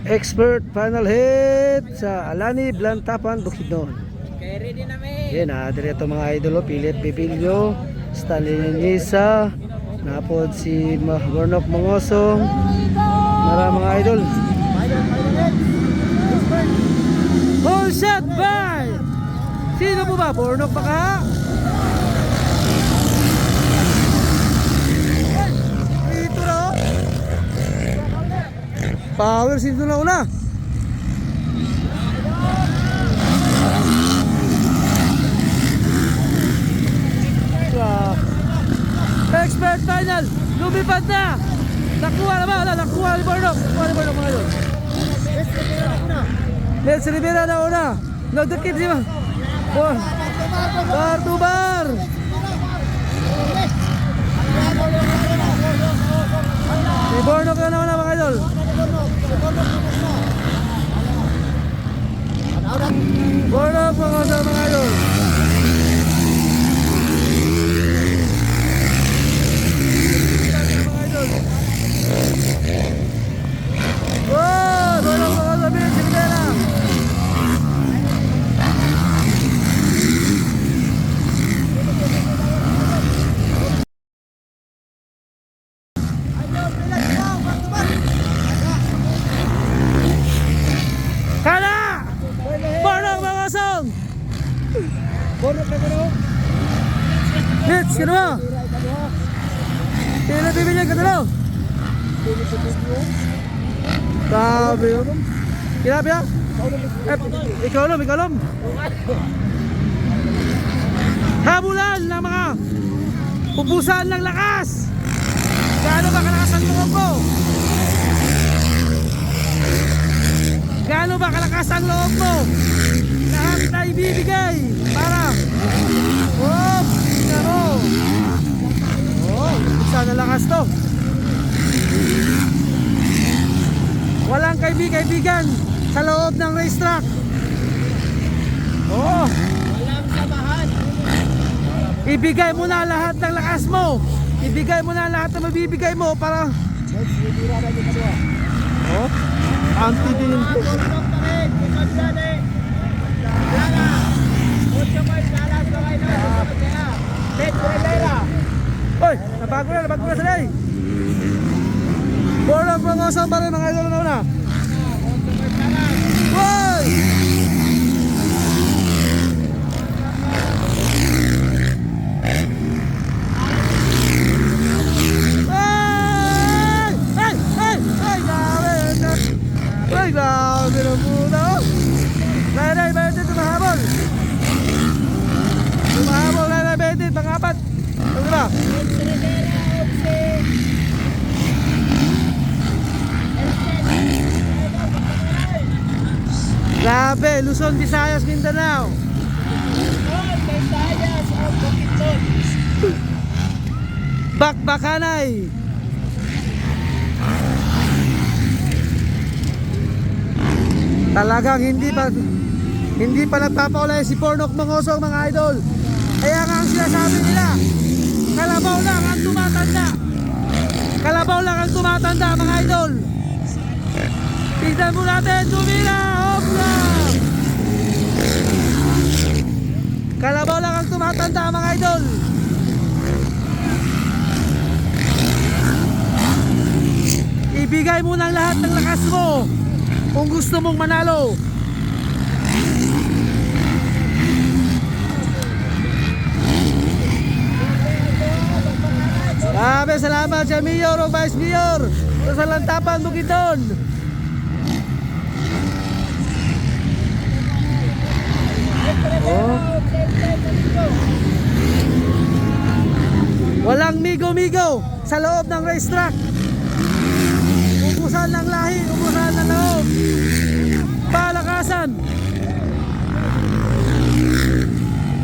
Expert final hit sa Alani Blantapan, Bukidnon. Okay, ready na mi. Yan na, direto mga idol, Pilit Pipilyo, Stanley Nisa, napod si Gornok Mangosong, nara mga idol. Full shot by! Sino po ba? Gornok pa ka? Ito na. Power sino na una? Expert final, lumipad na. Nakuha na ba? Nakuha ni Bornok. Nakuha ni Bornok mga idol. Let's Rivera na una. Nagdakit di ba? Bar to bar. Si Bornok na una mga idol. Bornok mga idol. Wow, Bornok mga sabi, Sindela. Kana! Bornok mga song! Bornok na gano? Hits, gano ba? Pinabibigyan ka na. Grabe yun. Kinabi ya? Ikaw alam. Habulan ng mga ubusan ng lakas. Gaano ba kalakas ang loob mo? Gaano ba kalakas ang loob mo? Lahat na ibibigay para tingnan mo. Isa na lakas to. Walang kaibigan sa loob ng racetrack. Walang samahan. Ibigay mo na lahat ng lakas mo. Ibigay mo na lahat ng mabibigay mo para anti-din. Oy, nabago na sila eh. Bornok Mangosong pa rin mga idol na una. Woy! Ay, grabe na muna. Nay, Betit, tumahabol. Nay, Betit, pang-apat. Ano ba? Grabe, Luzon, Visayas, Mindanao. Bakbakanay. Talagang hindi pa nagpapaulay si Bornok Mangosong mga idol. Kaya nga ang sinasabi nila, kalabaw lang ang tumatanda. Kalabaw lang ang tumatanda mga idol. Tignan mo natin, tumira! Hopla! Kalabaw lang ang tumatanda mga idol. Ibigay mo ng lahat ng lakas mo kung gusto mong manalo. Salamat sa Mayor o Vice Mayor sa Lantapan, Bukidnon. Walang migo-migo sa loob ng racetrack. Ubusan ng lahi, ubusan ng loob.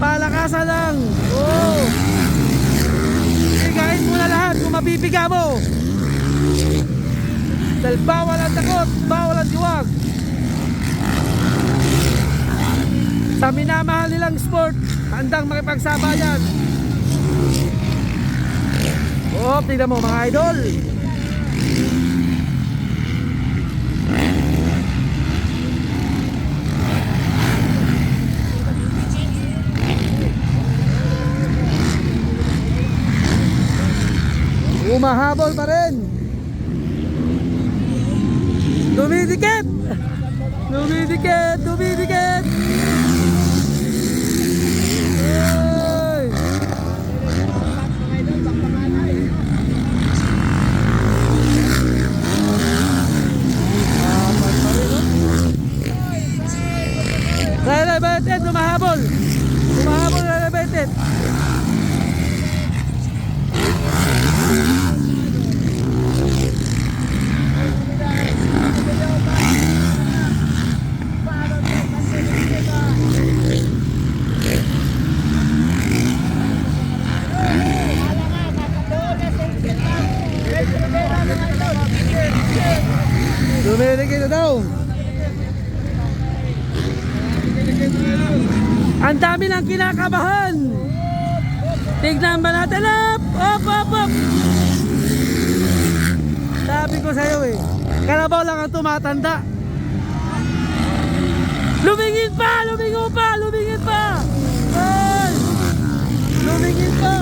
Palakasan lang. Bigayin mo na lahat kung mabibiga mo. Dahil bawal ang takot, bawal ang diwag. Sa minamahal nilang sport, handang makipagsabayan. Tingnan mo mga idol. Humahabol pa rin. Dumidikit. Dumidikit. Dumidikit. Ay. Elevated, humahabol. Humahabol, elevated. Dumidikit na daw. Ang dami ng kinakabahan. Tignan ba natin? Up. Sabi ko sa'yo eh, kalabaw lang ang tumatanda. Lumingin pa! Lumingo pa! Lumingin pa! Ay! Lumingin pa!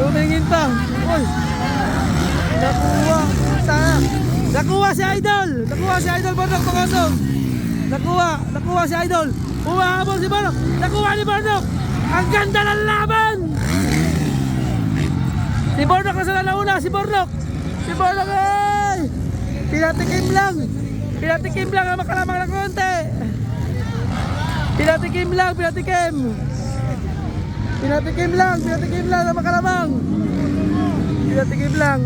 Lumingin pa! Uy! Nakuha! Nakuha si Idol! Nakuha si Idol Bordok Pangosong! Nakuha si Idol! Umahabol si Bordok! Nakuha ni Bordok! Ang ganda ng laban! Si Bordok na nauna! Si Bordok! Si Bordok ay! Pinatikim lang ang makalamang ng konti! Pinatikim lang ang makalamang! Pinatikim lang!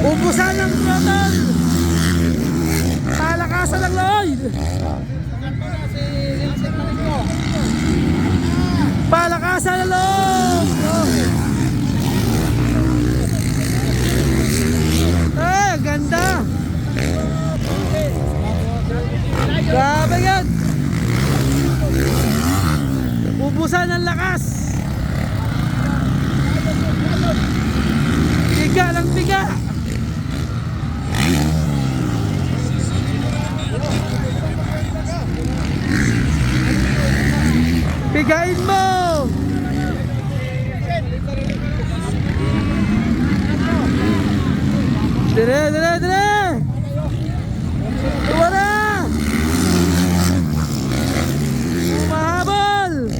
Ubusan ng throttle! Palakasan ng Lloyd! Palakasan ng Lloyd! Ay, ang ganda! Grabe yan! Ubusan ng lakas! Biga lang biga! Bigain mo! Dire! Tuwa na! Umahabol!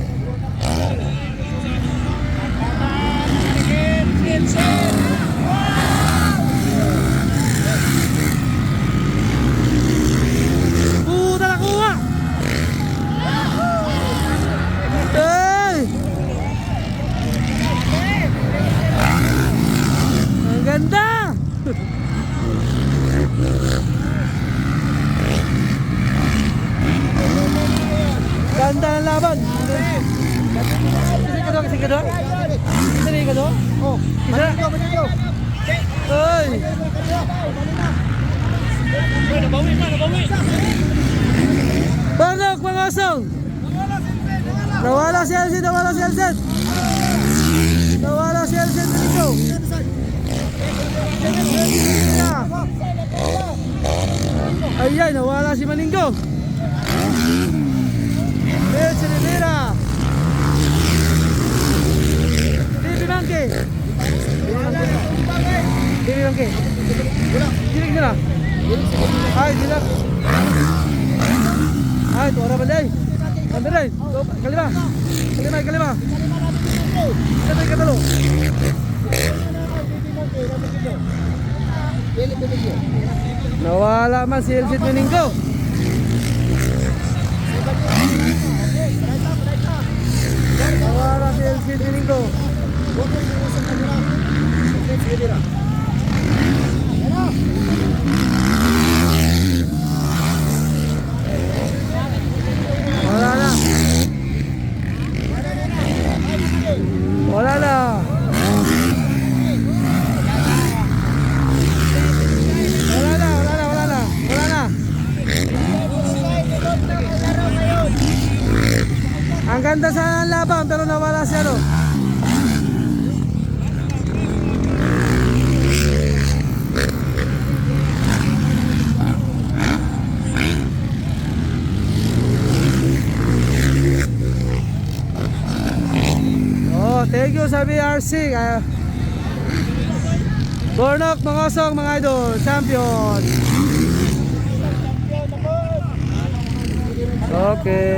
Puta na kuha! Ay! Ang ganda! Ganda ng laban. Kasi ka doon? Oh, isa. Ay. Bangok, Pangosong. Nawala si Elset dito. Ayan, nawala si Maninggo. Rivera. Bibi Bangke. Dinig nila. Ay, sila. Ay, tuwara ba day? Kandiray. Kalima. Katalo. Nawala man si Elsit Meninggo. Nawala si Elsit Meninggo. Wala na. Ang ganda sa laban pero nawala siya no. thank you sa BRC. Bornok, Mangosong, mga idol, champion. Okay.